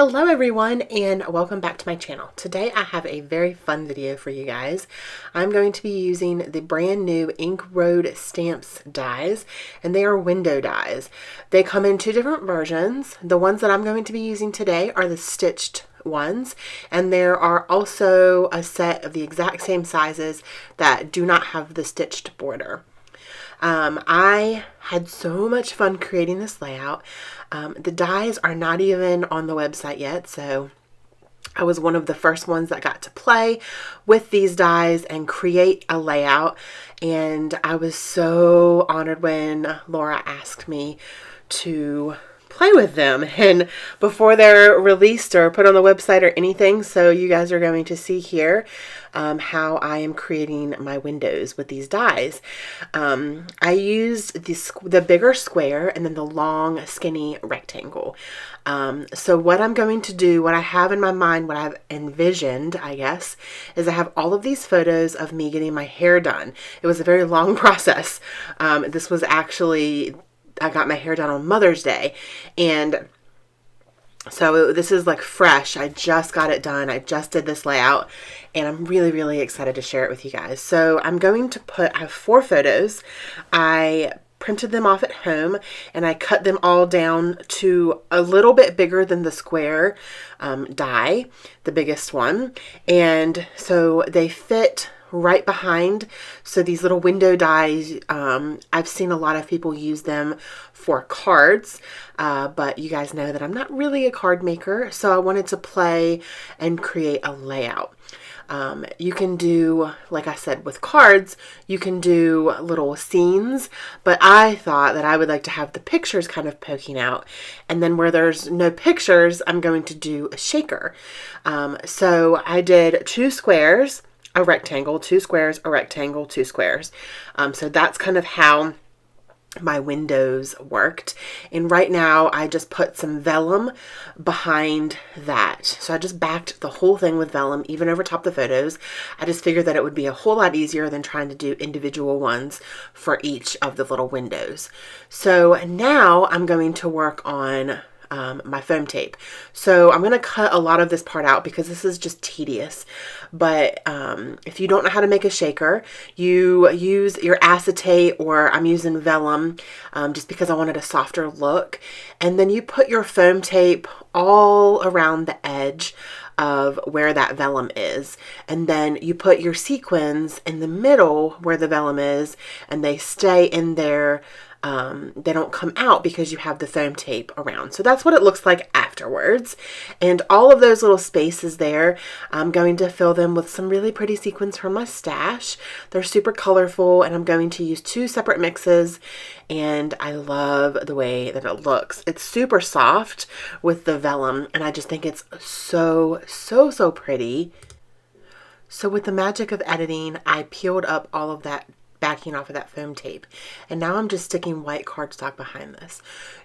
Hello everyone and welcome back to my channel. Today I have a very fun video for you guys. I'm going to be using the brand new Ink Road Stamps dies, and they are window dies. They come in two different versions. The ones that I'm going to be using today are the stitched ones, and there are also a set of the exact same sizes that do not have the stitched border. I had so much fun creating this layout. The dies are not even on the website yet, so I was one of the first ones that got to play with these dies and create a layout, and I was so honored when Laura asked me to play with them, and before they're released or put on the website or anything. So you guys are going to see here how I am creating my windows with these dies. I used the bigger square and then the long skinny rectangle. So what I'm going to do, what I have in my mind, what I've envisioned, I guess, is I have all of these photos of me getting my hair done. It was a very long process. This was actually, I got my hair done on Mother's Day, and so this is like fresh. I just got it done. I just did this layout, and I'm really excited to share it with you guys. So I'm going to I have 4 photos. I printed them off at home, and I cut them all down to a little bit bigger than the square die, the biggest one, and so they fit right behind. So these little window dies, I've seen a lot of people use them for cards, but you guys know that I'm not really a card maker, so I wanted to play and create a layout. You can do, like I said, with cards, you can do little scenes, but I thought that I would like to have the pictures kind of poking out, and then where there's no pictures, I'm going to do a shaker. So I did 2 squares, a rectangle, 2 squares, a rectangle, 2 squares. So that's kind of how my windows worked. And right now I just put some vellum behind that. So I just backed the whole thing with vellum, even over top the photos. I just figured that it would be a whole lot easier than trying to do individual ones for each of the little windows. So now I'm going to work on my foam tape. So I'm going to cut a lot of this part out because this is just tedious. But if you don't know how to make a shaker, you use your acetate, or I'm using vellum just because I wanted a softer look. And then you put your foam tape all around the edge of where that vellum is, and then you put your sequins in the middle where the vellum is, and they stay in there. They don't come out because you have the foam tape around. So that's what it looks like afterwards. And all of those little spaces there, I'm going to fill them with some really pretty sequins from my stash. They're super colorful, and I'm going to use 2 separate mixes, and I love the way that it looks. It's super soft with the vellum, and I just think it's so pretty. So with the magic of editing, I peeled up all of that backing off of that foam tape, and now I'm just sticking white cardstock behind this.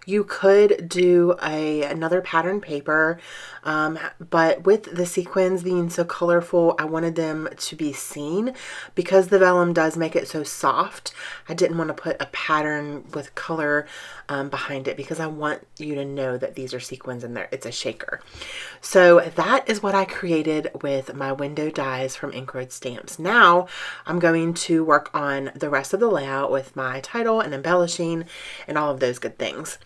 You could do another pattern paper, but with the sequins being so colorful, I wanted them to be seen because the vellum does make it so soft. I didn't want to put a pattern with color behind it because I want you to know that these are sequins and it's a shaker. So that is what I created with my window dies from Ink Road Stamps. Now I'm going to work on the rest of the layout with my title and embellishing and all of those good things.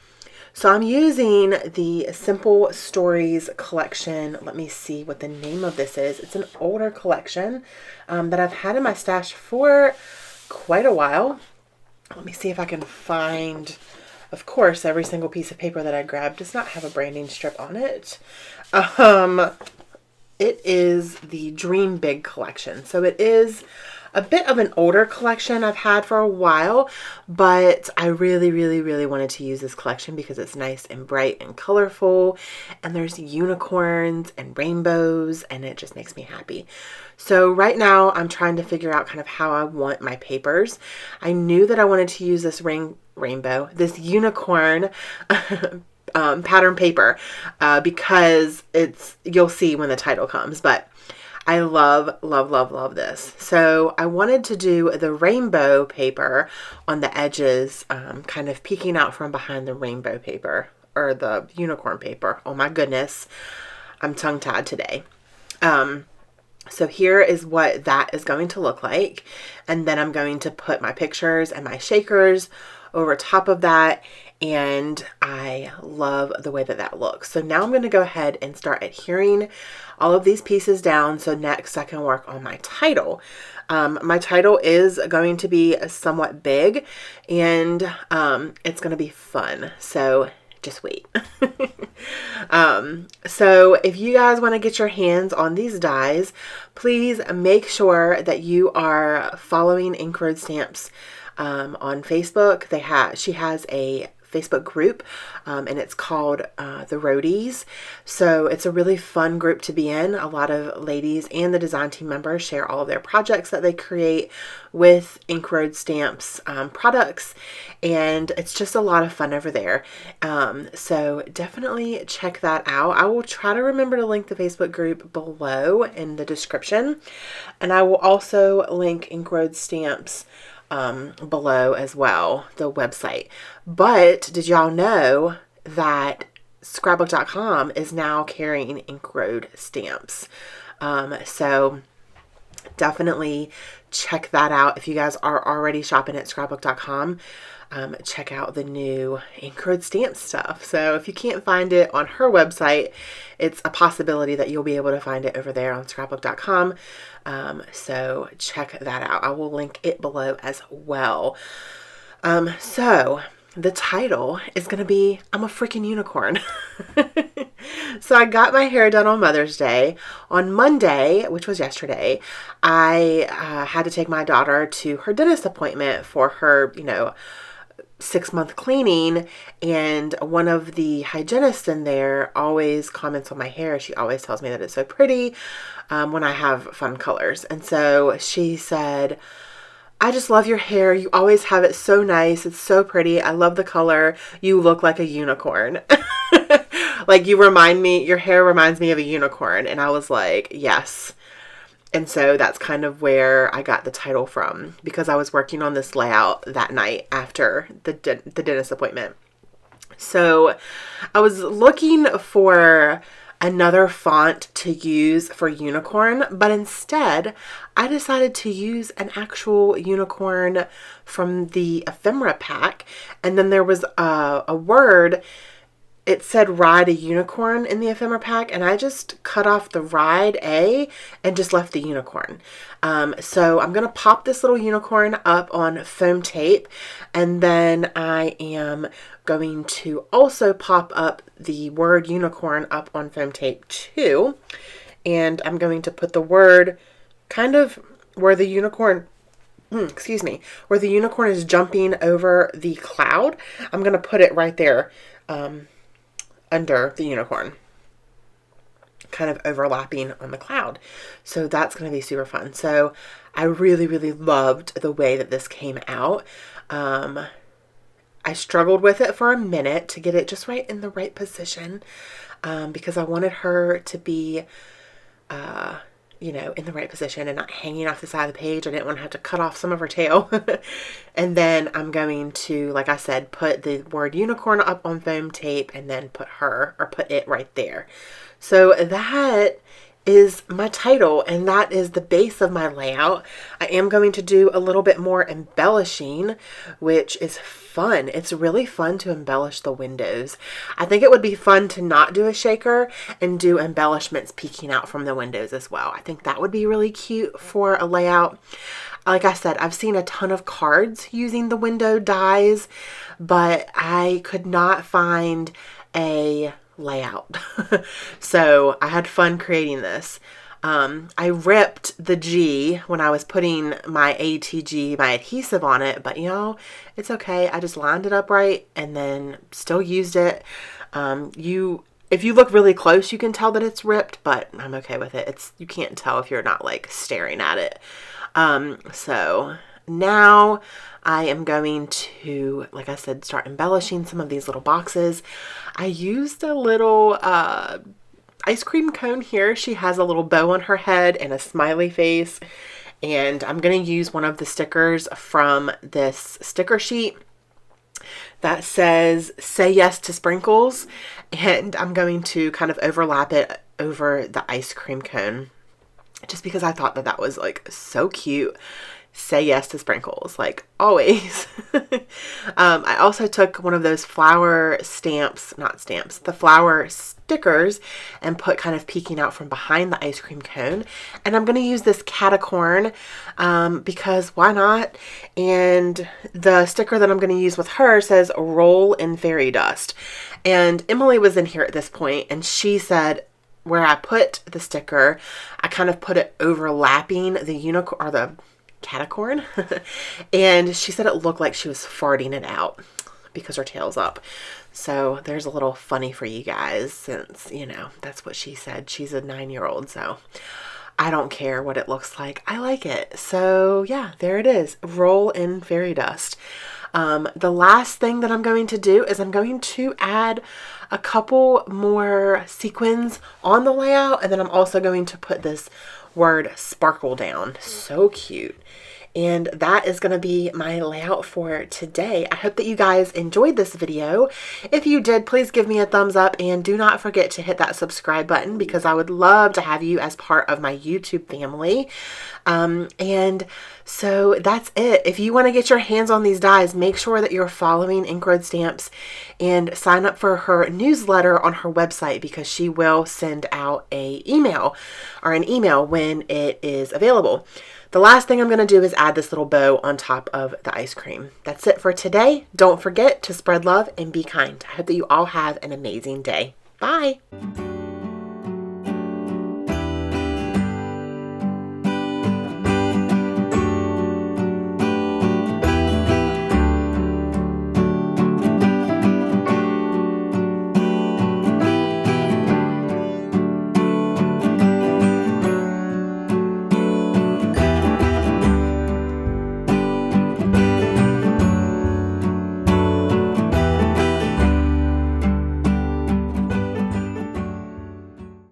So I'm using the Simple Stories collection. Let me see what the name of this is. It's an older collection that I've had in my stash for quite a while. Let me see if I can find, of course, every single piece of paper that I grabbed does not have a branding strip on it. It is the Dream Big collection. So it is a bit of an older collection I've had for a while, but I really wanted to use this collection because it's nice and bright and colorful, and there's unicorns and rainbows, and it just makes me happy. So right now I'm trying to figure out kind of how I want my papers. I knew that I wanted to use this this unicorn pattern paper because you'll see when the title comes, but I love this. So I wanted to do the rainbow paper on the edges, kind of peeking out from behind the rainbow paper or the unicorn paper. Oh my goodness, I'm tongue-tied today. So here is what that is going to look like. And then I'm going to put my pictures and my shakers over top of that. And I love the way that that looks. So now I'm going to go ahead and start adhering all of these pieces down. So next I can work on my title. My title is going to be somewhat big, and it's going to be fun. So just wait. So if you guys want to get your hands on these dies, please make sure that you are following Ink Road Stamps on Facebook. She has a Facebook group, and it's called The Roadies. So it's a really fun group to be in. A lot of ladies and the design team members share all of their projects that they create with Ink Road Stamps products, and it's just a lot of fun over there. So definitely check that out. I will try to remember to link the Facebook group below in the description, and I will also link Ink Road Stamps below as well, the website. But did y'all know that Scrapbook.com is now carrying Ink Road stamps? So definitely check that out. If you guys are already shopping at Scrapbook.com, check out the new Ink Road stamp stuff. So if you can't find it on her website, it's a possibility that you'll be able to find it over there on Scrapbook.com. So check that out. I will link it below as well. So the title is going to be, I'm a freaking unicorn. So I got my hair done on Mother's Day. On Monday, which was yesterday, I had to take my daughter to her dentist appointment for her, 6-month cleaning, and one of the hygienists in there always comments on my hair. She always tells me that it's so pretty when I have fun colors. And so she said, I just love your hair. You always have it so nice. It's so pretty. I love the color. You look like a unicorn. Like your hair reminds me of a unicorn. And I was like, yes. And so that's kind of where I got the title from, because I was working on this layout that night after the dentist appointment. So I was looking for another font to use for unicorn, but instead I decided to use an actual unicorn from the ephemera pack. And then there was a word. It said ride a unicorn in the ephemera pack, and I just cut off the ride A and just left the unicorn. So I'm going to pop this little unicorn up on foam tape, and then I am going to also pop up the word unicorn up on foam tape too. And I'm going to put the word kind of where the unicorn where the unicorn is jumping over the cloud. I'm going to put it right there under the unicorn, kind of overlapping on the cloud. So that's going to be super fun. So I really, really loved the way that this came out. I struggled with it for a minute to get it just right in the right position, because I wanted her to be, in the right position and not hanging off the side of the page. I didn't want to have to cut off some of her tail. And then I'm going to, like I said, put the word unicorn up on foam tape and then put it right there. So that is my title, and that is the base of my layout. I am going to do a little bit more embellishing, which is fun. It's really fun to embellish the windows. I think it would be fun to not do a shaker and do embellishments peeking out from the windows as well. I think that would be really cute for a layout. Like I said, I've seen a ton of cards using the window dies, but I could not find a layout. So I had fun creating this. I ripped the G when I was putting my ATG, my adhesive on it, but it's okay. I just lined it up right and then still used it. If you look really close, you can tell that it's ripped, but I'm okay with it. You can't tell if you're not like staring at it. So now I am going to, like I said, start embellishing some of these little boxes. I used a little ice cream cone here. She has a little bow on her head and a smiley face. And I'm going to use one of the stickers from this sticker sheet. that says "Say Yes to Sprinkles," and I'm going to kind of overlap it over the ice cream cone just because I thought that that was like so cute. Say yes to sprinkles, like always. I also took one of those flower stamps, not stamps, the flower stickers, and put kind of peeking out from behind the ice cream cone. And I'm going to use this catacorn because why not? And the sticker that I'm going to use with her says "Roll in Fairy Dust." And Emily was in here at this point, and she said, where I put the sticker, I kind of put it overlapping the unicorn or the catacorn. And she said it looked like she was farting it out because her tail's up. So there's a little funny for you guys, since, you know, that's what she said. She's a 9-year-old, so I don't care what it looks like. I like it. So yeah, there it is. Roll in fairy dust. The last thing that I'm going to do is I'm going to add a couple more sequins on the layout, and then I'm also going to put this word sparkle down. So cute. And that is going to be my layout for today. I hope that you guys enjoyed this video. If you did, please give me a thumbs up, and do not forget to hit that subscribe button because I would love to have you as part of my YouTube family. And so that's it. If you want to get your hands on these dies, make sure that you're following Ink Road Stamps and sign up for her newsletter on her website, because she will send out an email when it is available. The last thing I'm going to do is add this little bow on top of the ice cream. That's it for today. Don't forget to spread love and be kind. I hope that you all have an amazing day. Bye.